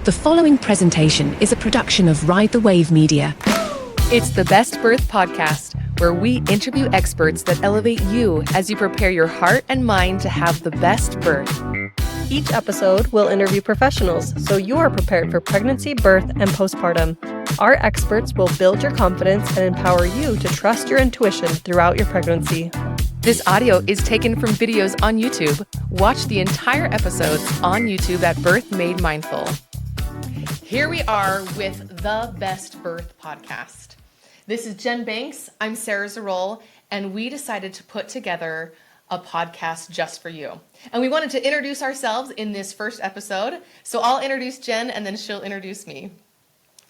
The following presentation is a production of Ride the Wave Media. It's the Best Birth Podcast, where we interview experts that elevate you as you prepare your heart and mind to have the best birth. Each episode will interview professionals so you are prepared for pregnancy, birth, and postpartum. Our experts will build your confidence and empower you to trust your intuition throughout your pregnancy. This audio is taken from videos on YouTube. Watch the entire episodes on YouTube at Birth Made Mindful. Here we are with the Best Birth Podcast. This is Jen Banks. I'm Sarah Ziroll, and we decided to put together a podcast just for you. And we wanted to introduce ourselves in this first episode. So I'll introduce Jen and then she'll introduce me.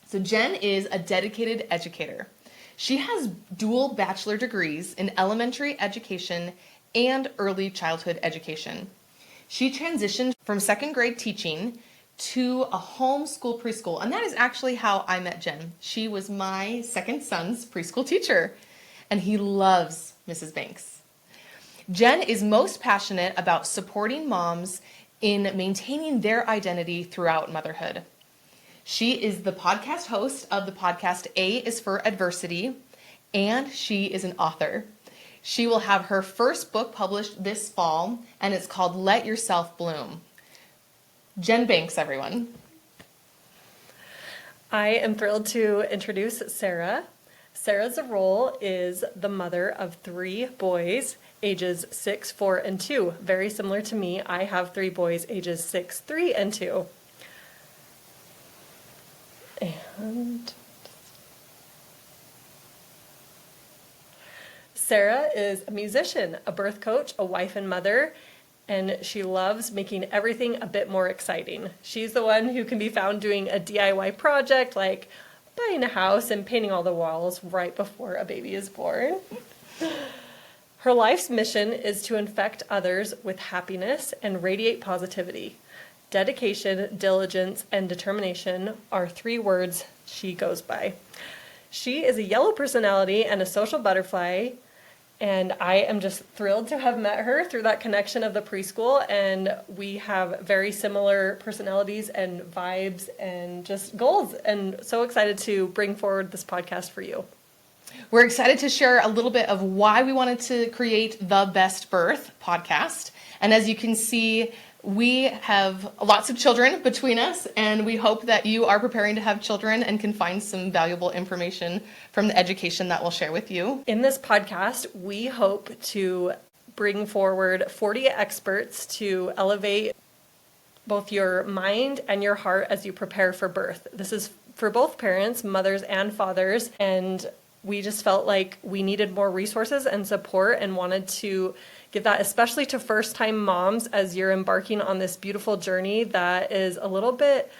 So Jen is a dedicated educator. She has dual bachelor degrees in elementary education and early childhood education. She transitioned from second grade teaching to a homeschool preschool. And that is actually how I met Jen. She was my second son's preschool teacher, and he loves Mrs. Banks. Jen is most passionate about supporting moms in maintaining their identity throughout motherhood. She is the podcast host of the podcast A is for Adversity, and she is an author. She will have her first book published this fall, and it's called Let Yourself Bloom. Jen Banks, everyone. I am thrilled to introduce Sarah. Sarah Ziroll is the mother of 3 boys, ages 6, 4, and 2. Very similar to me. I have 3 boys, ages 6, 3, and 2. And Sarah is a musician, a birth coach, a wife and mother, and she loves making everything a bit more exciting. She's the one who can be found doing a DIY project like buying a house and painting all the walls right before a baby is born. Her life's mission is to infect others with happiness and radiate positivity. Dedication, diligence, and determination are 3 words she goes by. She is a yellow personality and a social butterfly, and I am just thrilled to have met her through that connection of the preschool, and we have very similar personalities and vibes and just goals, and so excited to bring forward this podcast for you. We're excited to share a little bit of why we wanted to create the Best Birth Podcast. And as you can see, we have lots of children between us, and we hope that you are preparing to have children and can find some valuable information from the education that we'll share with you. In this podcast, we hope to bring forward 40 experts to elevate both your mind and your heart as you prepare for birth. This is for both parents, mothers and fathers, and we just felt like we needed more resources and support and wanted to give that especially to first-time moms as you're embarking on this beautiful journey that is a little bit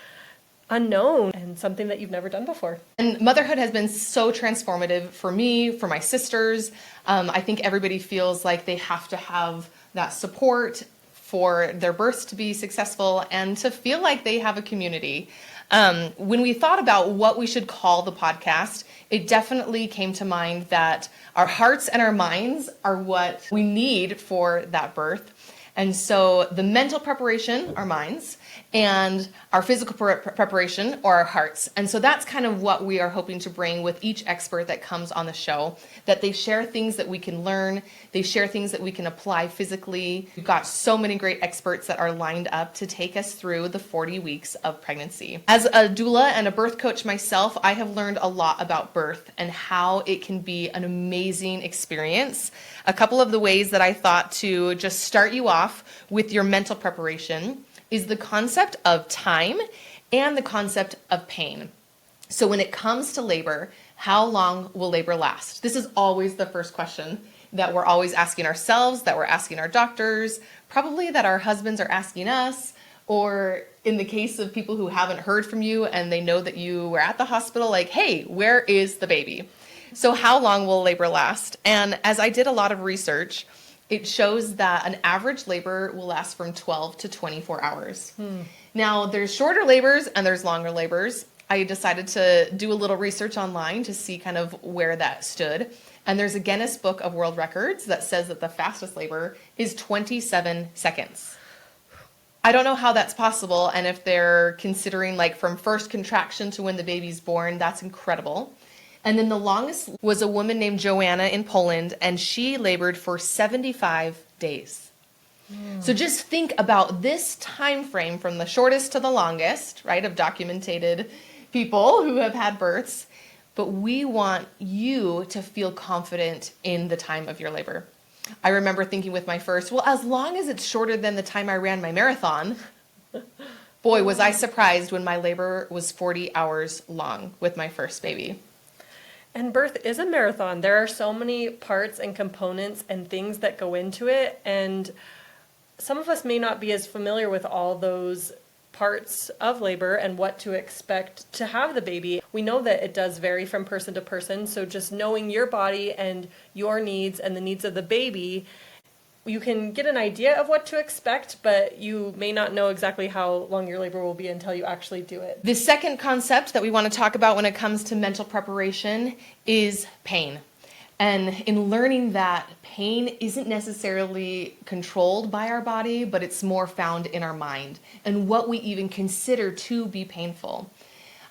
unknown and something that you've never done before. And motherhood has been so transformative for me, for my sisters. I think everybody feels like they have to have that support for their births to be successful and to feel like they have a community. When we thought about what we should call the podcast, it definitely came to mind that our hearts and our minds are what we need for that birth. And so the mental preparation, our minds, and our physical preparation, or our hearts. And so that's kind of what we are hoping to bring with each expert that comes on the show, that they share things that we can learn, they share things that we can apply physically. We've got so many great experts that are lined up to take us through the 40 weeks of pregnancy. As a doula and a birth coach myself, I have learned a lot about birth and how it can be an amazing experience. A couple of the ways that I thought to just start you off with your mental preparation is the concept of time and the concept of pain. So when it comes to labor, how long will labor last? This is always the first question that we're always asking ourselves, that we're asking our doctors, probably that our husbands are asking us, or in the case of people who haven't heard from you and they know that you were at the hospital, like, hey, where is the baby? So how long will labor last? And as I did a lot of research, it shows that an average labor will last from 12 to 24 hours. Now, there's shorter labors and there's longer labors. I decided to do a little research online to see kind of where that stood. And there's a Guinness Book of World Records that says that the fastest labor is 27 seconds. I don't know how that's possible. And if they're considering like from first contraction to when the baby's born, that's incredible. And then the longest was a woman named Joanna in Poland, and she labored for 75 days. So just think about this time frame from the shortest to the longest, right, of documented people who have had births. But we want you to feel confident in the time of your labor. I remember thinking with my first, well, as long as it's shorter than the time I ran my marathon, boy, was I surprised when my labor was 40 hours long with my first baby. And birth is a marathon. There are so many parts and components and things that go into it. And some of us may not be as familiar with all those parts of labor and what to expect to have the baby. We know that it does vary from person to person. So just knowing your body and your needs and the needs of the baby, you can get an idea of what to expect, but you may not know exactly how long your labor will be until you actually do it. The second concept that we want to talk about when it comes to mental preparation is pain. And in learning that pain isn't necessarily controlled by our body, but it's more found in our mind and what we even consider to be painful.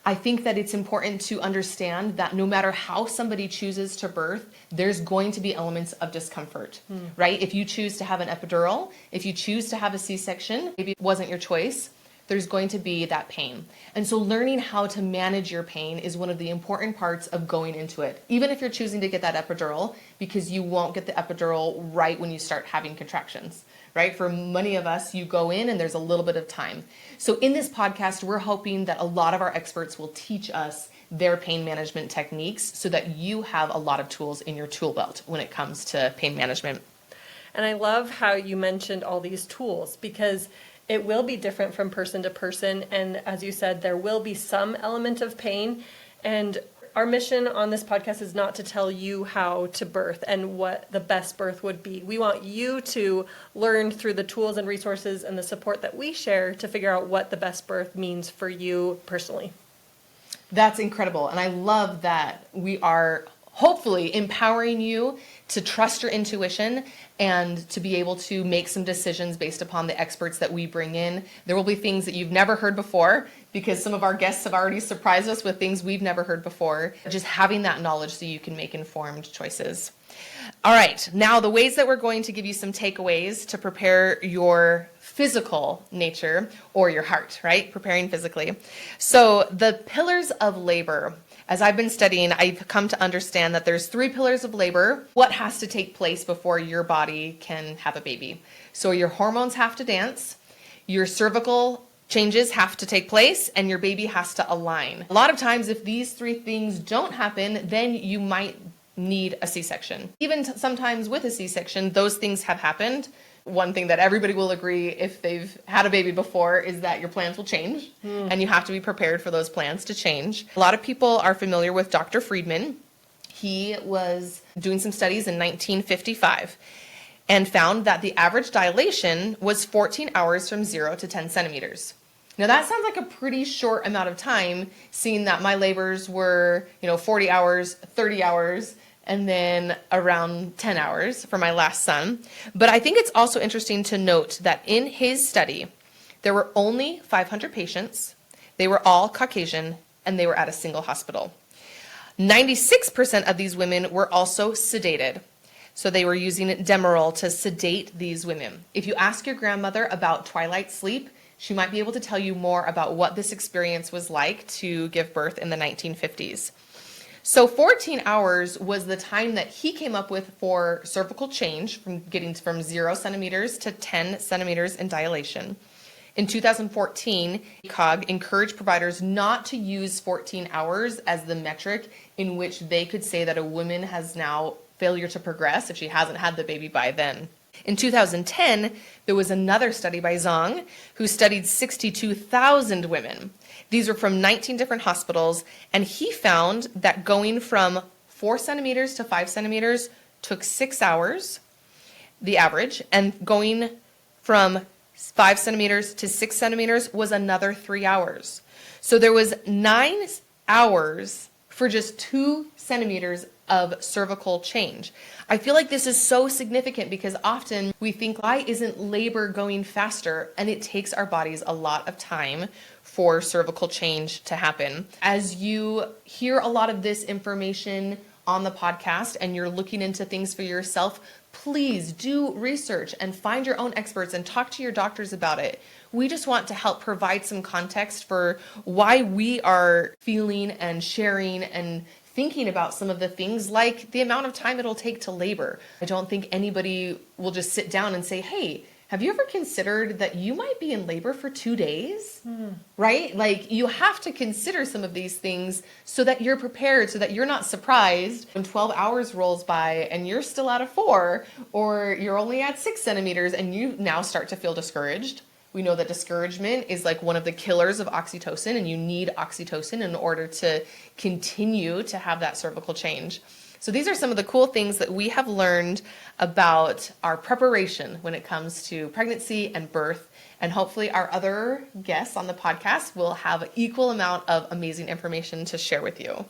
I think that it's important to understand that no matter how somebody chooses to birth, there's going to be elements of discomfort, right? If you choose to have an epidural, if you choose to have a C-section, maybe it wasn't your choice, there's going to be that pain. And so learning how to manage your pain is one of the important parts of going into it, even if you're choosing to get that epidural, because you won't get the epidural right when you start having contractions, right? For many of us, you go in and there's a little bit of time. So in this podcast, we're hoping that a lot of our experts will teach us their pain management techniques so that you have a lot of tools in your tool belt when it comes to pain management. And I love how you mentioned all these tools, because it will be different from person to person. And as you said, there will be some element of pain. And our mission on this podcast is not to tell you how to birth and what the best birth would be. We want you to learn through the tools and resources and the support that we share to figure out what the best birth means for you personally. That's incredible. And I love that we are hopefully empowering you to trust your intuition and to be able to make some decisions based upon the experts that we bring in. There will be things that you've never heard before because some of our guests have already surprised us with things we've never heard before. Just having that knowledge so you can make informed choices. All right, now the ways that we're going to give you some takeaways to prepare your physical nature or your heart, right? Preparing physically. So the pillars of labor. As I've been studying, I've come to understand that there's 3 pillars of labor. What has to take place before your body can have a baby? So your hormones have to dance, your cervical changes have to take place, and your baby has to align. A lot of times, if these 3 things don't happen, then you might need a C-section. Even sometimes with a C-section, those things have happened. One thing that everybody will agree if they've had a baby before is that your plans will change and you have to be prepared for those plans to change. A lot of people are familiar with Dr. Friedman. He was doing some studies in 1955 and found that the average dilation was 14 hours from 0 to 10 centimeters. Now that sounds like a pretty short amount of time, seeing that my labors were, 40 hours, 30 hours, and then around 10 hours for my last son. But I think it's also interesting to note that in his study, there were only 500 patients. They were all Caucasian, and they were at a single hospital. 96% of these women were also sedated. So they were using Demerol to sedate these women. If you ask your grandmother about twilight sleep, she might be able to tell you more about what this experience was like to give birth in the 1950s. So 14 hours was the time that he came up with for cervical change, from getting from 0 centimeters to 10 centimeters in dilation. In 2014, ACOG encouraged providers not to use 14 hours as the metric in which they could say that a woman has now failure to progress if she hasn't had the baby by then. In 2010, there was another study by Zong who studied 62,000 women. These were from 19 different hospitals, and he found that going from 4 centimeters to 5 centimeters took 6 hours, the average, and going from 5 centimeters to 6 centimeters was another 3 hours. So there was 9 hours for just 2 centimeters of cervical change. I feel like this is so significant because often we think, why isn't labor going faster? And it takes our bodies a lot of time for cervical change to happen. As you hear a lot of this information on the podcast and you're looking into things for yourself, please do research and find your own experts and talk to your doctors about it. We just want to help provide some context for why we are feeling and sharing and thinking about some of the things, like the amount of time it'll take to labor. I don't think anybody will just sit down and say, hey, have you ever considered that you might be in labor for 2 days? Right? Like, you have to consider some of these things so that you're prepared, so that you're not surprised when 12 hours rolls by and you're still at a 4, or you're only at 6 centimeters and you now start to feel discouraged. We know that discouragement is like one of the killers of oxytocin, and you need oxytocin in order to continue to have that cervical change. So these are some of the cool things that we have learned about our preparation when it comes to pregnancy and birth. And hopefully our other guests on the podcast will have an equal amount of amazing information to share with you.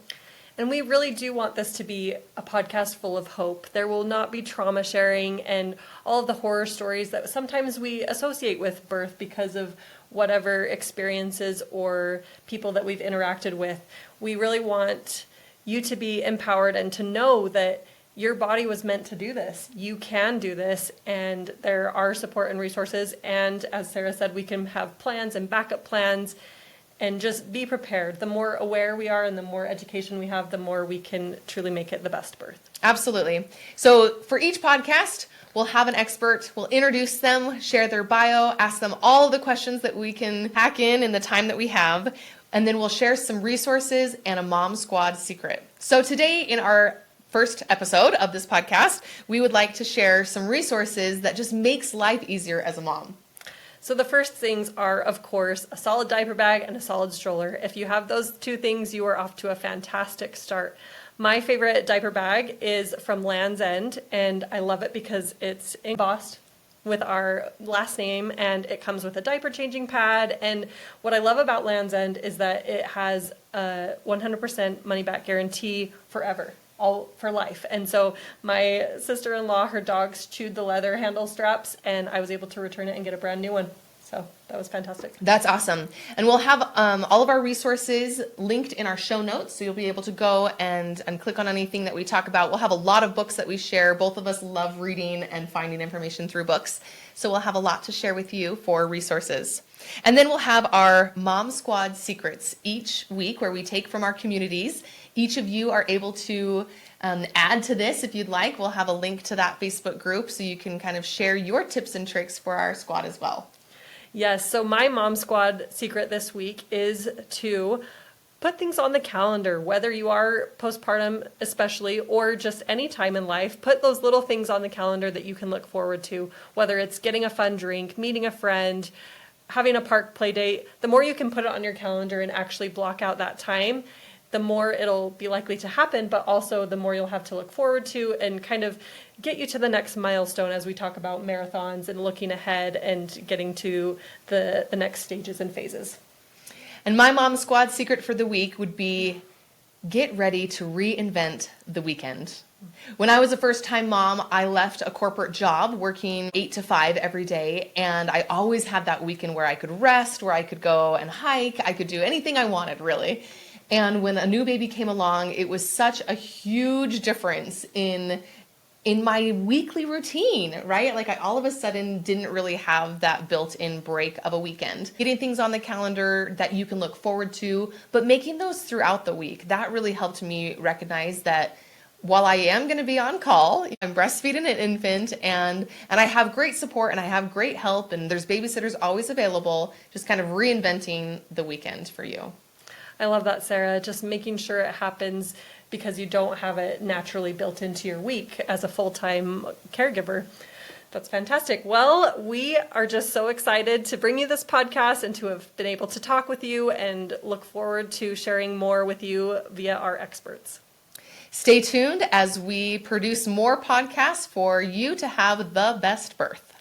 And we really do want this to be a podcast full of hope. There will not be trauma sharing and all of the horror stories that sometimes we associate with birth because of whatever experiences or people that we've interacted with. We really want you to be empowered and to know that your body was meant to do this. You can do this, and there are support and resources. And as Sarah said, we can have plans and backup plans. And just be prepared. The more aware we are and the more education we have, the more we can truly make it the best birth. Absolutely. So for each podcast, we'll have an expert. We'll introduce them, share their bio, ask them all of the questions that we can hack in the time that we have. And then we'll share some resources and a MomSquad secret. So today in our first episode of this podcast, we would like to share some resources that just makes life easier as a mom. So the first things are, of course, a solid diaper bag and a solid stroller. If you have those two things, you are off to a fantastic start. My favorite diaper bag is from Land's End, and I love it because it's embossed with our last name, and it comes with a diaper changing pad. And what I love about Land's End is that it has a 100% money back guarantee forever. All for life. And so my sister-in-law, her dogs chewed the leather handle straps, and I was able to return it and get a brand new one. So that was fantastic. That's awesome. And we'll have all of our resources linked in our show notes, so you'll be able to go and click on anything that we talk about. We'll have a lot of books that we share. Both of us love reading and finding information through books. So we'll have a lot to share with you for resources. And then we'll have our MomSquad Secrets each week, where we take from our communities. Each of you are able to add to this if you'd like. We'll have a link to that Facebook group so you can kind of share your tips and tricks for our squad as well. Yes, so my MomSquad secret this week is to put things on the calendar, whether you are postpartum especially, or just any time in life. Put those little things on the calendar that you can look forward to, whether it's getting a fun drink, meeting a friend, having a park play date. The more you can put it on your calendar and actually block out that time, the more it'll be likely to happen, but also the more you'll have to look forward to and kind of get you to the next milestone as we talk about marathons and looking ahead and getting to the next stages and phases. And my MomSquad secret for the week would be get ready to reinvent the weekend. When I was a first-time mom, I left a corporate job working 8 to 5 every day, and I always had that weekend where I could rest, where I could go and hike, I could do anything I wanted, really. And when a new baby came along, it was such a huge difference in my weekly routine, right? Like I all of a sudden didn't really have that built-in break of a weekend. Getting things on the calendar that you can look forward to, but making those throughout the week, that really helped me recognize that while I am going to be on call, I'm breastfeeding an infant, and I have great support and I have great help, and there's babysitters always available, just kind of reinventing the weekend for you. I love that, Sarah. Just making sure it happens because you don't have it naturally built into your week as a full-time caregiver. That's fantastic. Well, we are just so excited to bring you this podcast and to have been able to talk with you, and look forward to sharing more with you via our experts. Stay tuned as we produce more podcasts for you to have the best birth.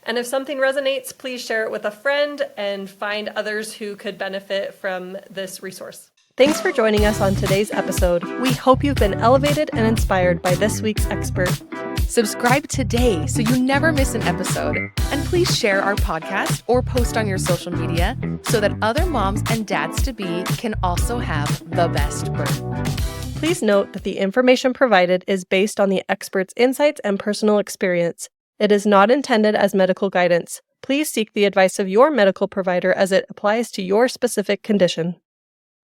And if something resonates, please share it with a friend and find others who could benefit from this resource. Thanks for joining us on today's episode. We hope you've been elevated and inspired by this week's expert. Subscribe today so you never miss an episode. And please share our podcast or post on your social media so that other moms and dads-to-be can also have the best birth. Please note that the information provided is based on the expert's insights and personal experience. It is not intended as medical guidance. Please seek the advice of your medical provider as it applies to your specific condition.